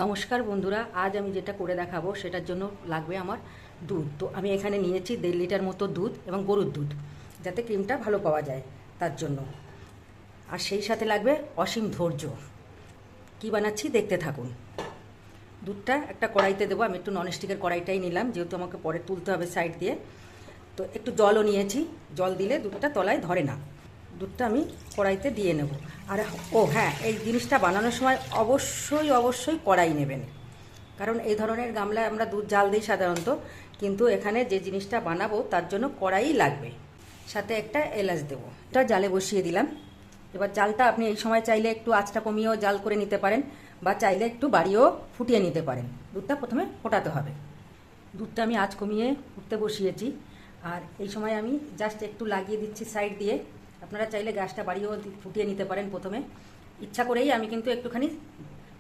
নমস্কার বন্ধুরা, আজ আমি যেটা করে দেখাবো সেটার জন্য লাগবে আমার দুধ। তো আমি এখানে নিয়েছি 1.5 লিটার মতো দুধ এবং গরুর দুধ, যাতে ক্রিমটা ভালো পাওয়া যায় তার জন্য। আর সেই সাথে লাগবে অসীম ধৈর্য। কি বানাচ্ছি দেখতে থাকুন। দুধটা একটা কড়াইতে দেবো। আমি একটু ননস্টিকের কড়াইটাই নিলাম, যেহেতু আমাকে পরে তুলতে হবে সাইড দিয়ে। তো একটু জলও নিয়েছি, জল দিলে দুধটা তলায় ধরে না। দুধটা আমি কড়াইতে দিয়ে নেব। আর হ্যাঁ, এই জিনিসটা বানানোর সময় অবশ্যই কড়াই নেবেন, কারণ এই ধরনের গামলায় আমরা দুধ জাল দিই সাধারণত, কিন্তু এখানে যে জিনিসটা বানাবো তার জন্য কড়াই লাগবে। সাথে একটা এলাচ দেবো। এটা জালে বসিয়ে দিলাম। এবার জালটা আপনি এই সময় চাইলে একটু আঁচটা কমিয়েও জাল করে নিতে পারেন, বা চাইলে একটু বাড়িয়েও ফুটিয়ে নিতে পারেন। দুধটা প্রথমে ফোটাতে হবে। দুধটা আমি আঁচ কমিয়ে ফুটতে বসিয়েছি, আর এই সময় আমি জাস্ট একটু লাগিয়ে দিচ্ছি সাইড দিয়ে। আপনারা চাইলে গ্যাসটা বাড়িয়েও ফুটিয়ে নিতে পারেন প্রথমে। ইচ্ছা করেই আমি কিন্তু একটুখানি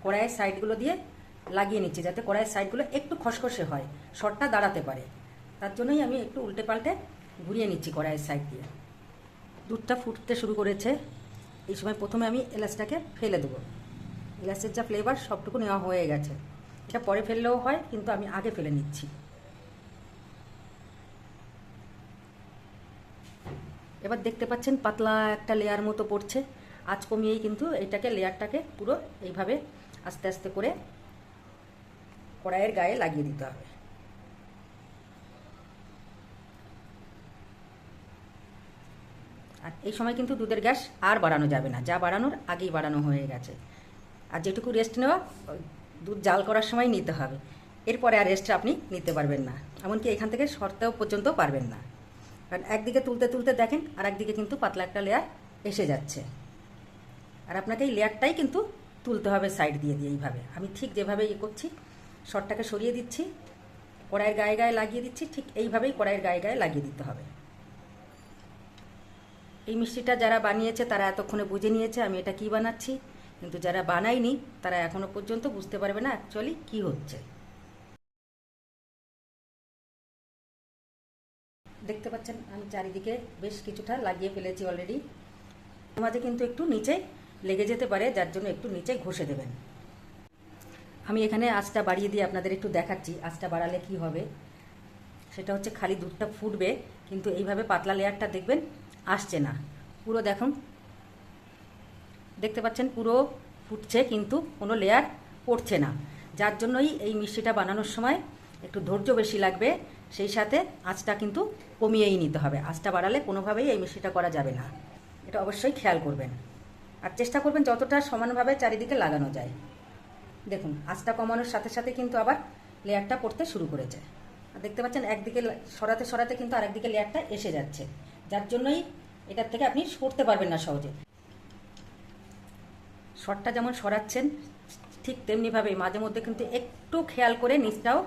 কড়াইয়ের সাইডগুলো দিয়ে লাগিয়ে নিচ্ছি, যাতে কড়াইয়ের সাইডগুলো একটু খসখসে হয়, শটটা দাঁড়াতে পারে। তার জন্যই আমি একটু উল্টে পাল্টে ঘুরিয়ে নিচ্ছি কড়াইয়ের সাইড দিয়ে। দুধটা ফুটতে শুরু করেছে। এই সময় প্রথমে আমি এলাচটাকে ফেলে দেবো। এলাচের যা ফ্লেভার সবটুকু নেওয়া হয়ে গেছে। এটা পরে ফেললেও হয়, কিন্তু আমি আগে ফেলে নিচ্ছি। এবার দেখতে পাচ্ছেন পাতলা একটা লেয়ার মতো পড়ছে। আঁচ কমিয়েই কিন্তু এইটাকে, লেয়ারটাকে পুরো এইভাবে আস্তে আস্তে করে কড়াইয়ের গায়ে লাগিয়ে দিতে হবে। আর এই সময় কিন্তু দুধের গ্যাস আর বাড়ানো যাবে না, যা বাড়ানোর আগেই বাড়ানো হয়ে গেছে। আর যেটুকু রেস্ট নেওয়া দুধ জাল করার সময় নিতে হবে, এরপরে আর রেস্ট আপনি নিতে পারবেন না, এমনকি এখান থেকে সরতেও পর্যন্ত পারবেন না। কারণ একদিকে তুলতে তুলতে দেখেন আর একদিকে কিন্তু পাতলা একটা লেয়ার এসে যাচ্ছে। আর আপনাকে এই লেয়ারটাই কিন্তু তুলতে হবে সাইড দিয়ে দিয়ে। এইভাবে আমি ঠিক যেভাবে করছি, শটটাকে সরিয়ে দিচ্ছি, কড়াইয়ের গায়ে গায়ে লাগিয়ে দিচ্ছি, ঠিক এইভাবেই কড়াইয়ের গায়ে গায়ে লাগিয়ে দিতে হবে। এই মিষ্টিটা যারা বানিয়েছে তারা এতক্ষণে বুঝে নিয়েছে আমি এটা কি বানাচ্ছি, কিন্তু যারা বানায়নি তারা এখনো পর্যন্ত বুঝতে পারবে না অ্যাকচুয়ালি কি হচ্ছে। দেখতে পাচ্ছেন আমি চারিদিকে বেশ কিছুটা লাগিয়ে ফেলেছি অলরেডি। মাঝে কিন্তু একটু নিচে লেগে যেতে পারে, যার জন্য একটু নিচে ঘষে দেবেন। আমি এখানে আঁচটা বাড়িয়ে দিয়ে আপনাদের একটু দেখাচ্ছি আঁচটা বাড়ালে কি হবে। সেটা হচ্ছে খালি দুধটা ফুটবে, কিন্তু এইভাবে পাতলা লেয়ারটা দেখবেন আসছে না। পুরো দেখুন, দেখতে পাচ্ছেন পুরো ফুটছে কিন্তু কোনো লেয়ার পড়ছে না। যার জন্যই এই মিষ্টিটা বানানোর সময় একটু ধৈর্য বেশি লাগবে। সেই সাথে আঁচটা কিন্তু কমিয়েই নিতে হবে। আঁচটা বাড়ালে কোনোভাবেই এই মিষ্টিটা করা যাবে না, এটা অবশ্যই খেয়াল করবেন। আর চেষ্টা করবেন যতটা সমানভাবে চারিদিকে লাগানো যায়। দেখুন আঁচটা কমানোর সাথে সাথে কিন্তু আবার লেয়ারটা পড়তে শুরু করেছে। আর দেখতে পাচ্ছেন একদিকে সরাতে সরাতে কিন্তু আরেকদিকে লেয়ারটা এসে যাচ্ছে, যার জন্যই এটার থেকে আপনি সরতে পারবেন না সহজে। শটটা যেমন সরাচ্ছেন ঠিক তেমনিভাবেই মাঝে মধ্যে কিন্তু একটু খেয়াল করে নিচটাও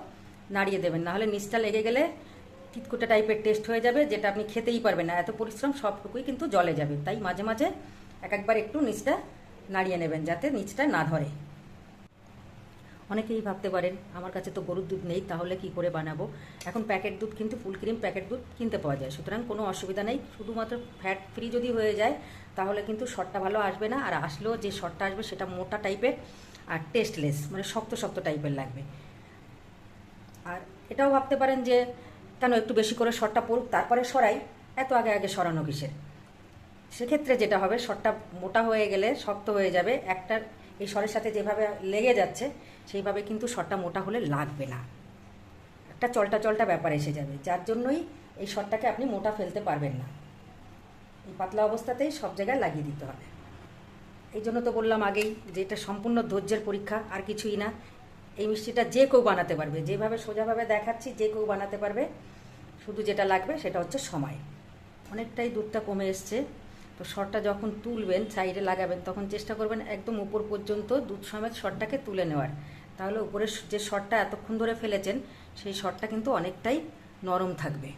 নাড়িয়ে দেবেন, নাহলে নিচটা লেগে গেলে তিতকুটে টাইপের টেস্ট হয়ে যাবে, যেটা আপনি খেতেই পারবেন না। এত পরিশ্রম সবটুকুই কিন্তু জলে যাবে। তাই মাঝে মাঝে একবার একটু নিচটা নাড়িয়ে নেবেন, যাতে নিচটা না ধরে। অনেকেই ভাবতে পারেন আমার কাছে তো গরুর দুধ নেই, তাহলে কি করে বানাবো। এখন প্যাকেট দুধ কিন্তু ফুল ক্রিম প্যাকেট দুধ কিনতে পাওয়া যায়, সুতরাং কোনো অসুবিধা নেই। শুধুমাত্র ফ্যাট ফ্রি যদি হয়ে যায় তাহলে কিন্তু শটটা ভালো আসবে না। আর আসলেও যে শটটা আসবে সেটা মোটা টাইপের আর টেস্টলেস, মানে শক্ত শক্ত টাইপের লাগবে। আর এটাও ভাবতে পারেন যে কেন একটু বেশি করে শটটা পড়ুক তারপরে সরাই, এত আগে আগে সরানো কিসের। সেক্ষেত্রে যেটা হবে, শটটা মোটা হয়ে গেলে শক্ত হয়ে যাবে, একটা এই শরের সাথে যেভাবে লেগে যাচ্ছে সেইভাবে কিন্তু শটটা মোটা হলে লাগবে না, একটা চলটা চলটা ব্যাপার এসে যাবে। যার জন্যই এই শটটাকে আপনি মোটা ফেলতে পারবেন না। এই পাতলা অবস্থাতেই সব জায়গায় লাগিয়ে দিতে হবে। এই জন্য তো বললাম আগেই যে এটা সম্পূর্ণ ধৈর্যের পরীক্ষা, আর কিছুই না। এই মিষ্টিটা যে কেউ বানাতে পারবে, যেভাবে সোজাভাবে দেখাচ্ছি যে কেউ বানাতে পারবে। শুধু যেটা লাগবে সেটা হচ্ছে সময়। অনেকটাই দুধটা কমে এসছে। তো শটটা যখন তুলবেন সাইডে লাগাবেন, তখন চেষ্টা করবেন একদম উপর পর্যন্ত দুধ সমেত শটটাকে তুলে নেওয়ার। তাহলে উপরের যে শটটা এতক্ষণ ধরে ফেলেছেন সেই শটটা কিন্তু অনেকটাই নরম থাকবে।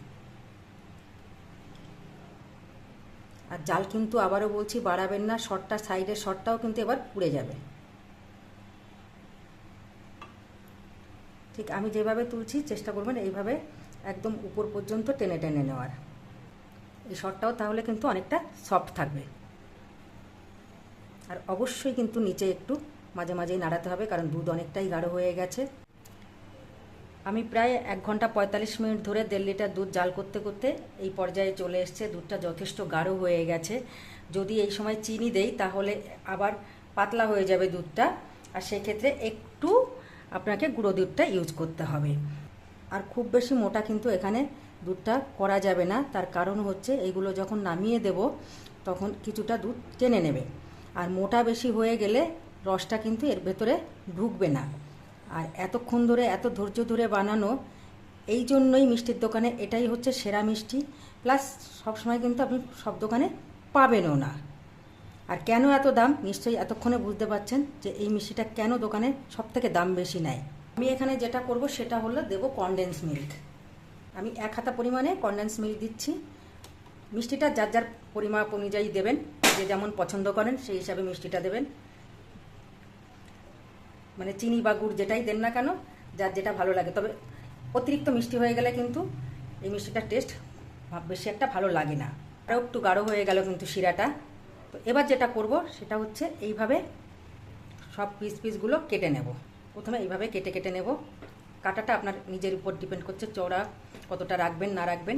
আর জাল কিন্তু আবারও বলছি বাড়াবেন না, শটটা সাইডের শটটাও কিন্তু এবার পুড়ে যাবে। ঠিক আমি যেভাবে তুলছি চেষ্টা করবেন এইভাবে একদম উপর পর্যন্ত টেনে টেনে নেওয়ার। এই শটটাও তাহলে কিন্তু অনেকটা সফট থাকবে। আর অবশ্যই কিন্তু নিচে একটু মাঝে মাঝেই নাড়াতে হবে, কারণ দুধ অনেকটাই গাঢ় হয়ে গেছে। আমি প্রায় 1 ঘন্টা 45 মিনিট ধরে 1.5 লিটার দুধ জাল করতে করতে এই পর্যায়ে চলে এসছে। দুধটা যথেষ্ট গাঢ় হয়ে গেছে। যদি এই সময় চিনি দেই তাহলে আবার পাতলা হয়ে যাবে দুধটা, আর সেক্ষেত্রে একটু আপনাকে গুঁড়ো দুধটা ইউজ করতে হবে। আর খুব বেশি মোটা কিন্তু এখানে দুধটা করা যাবে না, তার কারণ হচ্ছে এইগুলো যখন নামিয়ে দেব তখন কিছুটা দুধ টেনে নেবে, আর মোটা বেশি হয়ে গেলে রসটা কিন্তু এর ভেতরে ঢুকবে না। আর এতক্ষণ ধরে এত ধৈর্য ধরে বানানো, এই জন্যই মিষ্টির দোকানে এটাই হচ্ছে সেরা মিষ্টি। প্লাস সবসময় কিন্তু আপনি সব দোকানে পাবেনও না। আর কেন এত দাম নিশ্চয়ই এতক্ষণে বুঝতে পারছেন যে এই মিষ্টিটা কেন দোকানে সব থেকে দাম বেশি নেয়। আমি এখানে যেটা করব সেটা হলো দেব কনডেন্স মিল্ক। আমি 1 হাতা পরিমাণে কনডেন্স মিল্ক দিচ্ছি। মিষ্টিটা যার যার পরিমাপ অনুযায়ী দেবেন, যে যেমন পছন্দ করেন সেই হিসাবে মিষ্টিটা দেবেন। মানে চিনি বা গুড় যেটাই দেন না কেন, যার যেটা ভালো লাগে। তবে অতিরিক্ত মিষ্টি হয়ে গেলে কিন্তু এই মিষ্টিটার টেস্ট বেশি একটা ভালো লাগে না। আরও একটু গাঢ় হয়ে গেল কিন্তু শিরাটা। তো এবার যেটা করব সেটা হচ্ছে এইভাবে সব পিসগুলো কেটে নেব। প্রথমে এইভাবে কেটে কেটে নেব। কাটাটা আপনার নিজের উপর ডিপেন্ড করছে চওড়া কতটা রাখবেন না রাখবেন।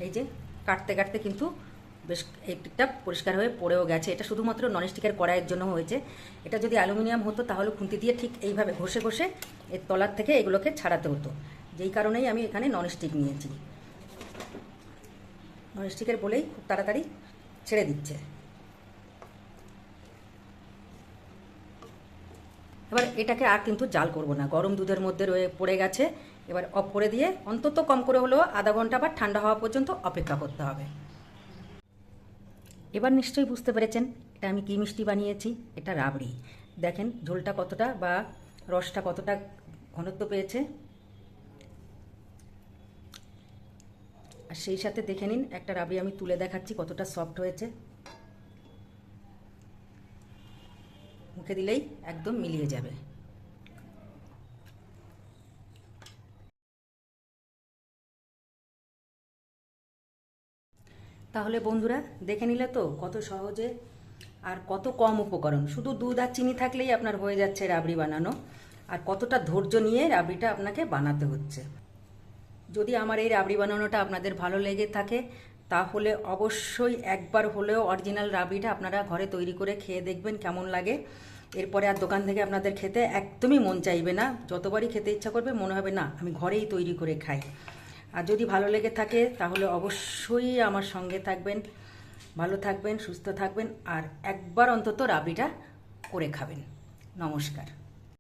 এই যে কাটতে কাটতে কিন্তু বেশ একটুটা পরিষ্কার হয়ে পড়েও গেছে। এটা শুধুমাত্র ননস্টিকের কড়াইয়ের জন্য হয়েছে। এটা যদি অ্যালুমিনিয়াম হতো তাহলে খুন্তি দিয়ে ঠিক এইভাবে ঘষে ঘষে এর তলার থেকে এগুলোকে ছাড়াতে হতো। যেই কারণেই আমি এখানে ননস্টিক নিয়েছি। ননস্টিকের বলেই খুব তাড়াতাড়ি ছেড়ে দিচ্ছে। এবার এটাকে আর কিন্তু জাল করব না, গরম দুধের মধ্যে পড়ে গেছে। এবার অফ করে দিয়ে অন্তত কম করে হলেও আধা ঘন্টা বা ঠান্ডা হওয়া পর্যন্ত অপেক্ষা করতে হবে। এবার নিশ্চয়ই বুঝতে পেরেছেন এটা আমি কী মিষ্টি বানিয়েছি। এটা রাবড়ি। দেখেন ঝোলটা কতটা বা রসটা কতটা ঘনত্ব পেয়েছে। আর সেই সাথে দেখে নিন একটা রাবড়ি আমি তুলে দেখাচ্ছি কতটা সফট হয়েছে। মুখে দিলেই একদম মিলিয়ে যাবে। তাহলে বন্ধুরা দেখে নিলে তো কত সহজে আর কত কম উপকরণ, শুধু দুধ আর চিনি থাকলেই আপনার হয়ে যাচ্ছে রাবড়ি বানানো। আর কতটা ধৈর্য নিয়ে রাবড়িটা আপনাকে বানাতে হচ্ছে। যদি আমার এই রাবড়ি বানানোটা আপনাদের ভালো লেগে থাকে তাহলে অবশ্যই একবার হলেও অরিজিনাল রাবড়িটা আপনারা ঘরে তৈরি করে খেয়ে দেখবেন কেমন লাগে। এরপরে আর দোকান থেকে আপনাদের খেতে একদমই মন চাইবে না। যতবারই খেতে ইচ্ছা করবে মনে হবে না আমি ঘরেই তৈরি করে খাই। আর যদি ভালো লেগে থাকে তাহলে অবশ্যই আমার সঙ্গে থাকবেন, ভালো থাকবেন, সুস্থ থাকবেন, আর একবার অন্তত রাবড়িটা করে খাবেন। নমস্কার।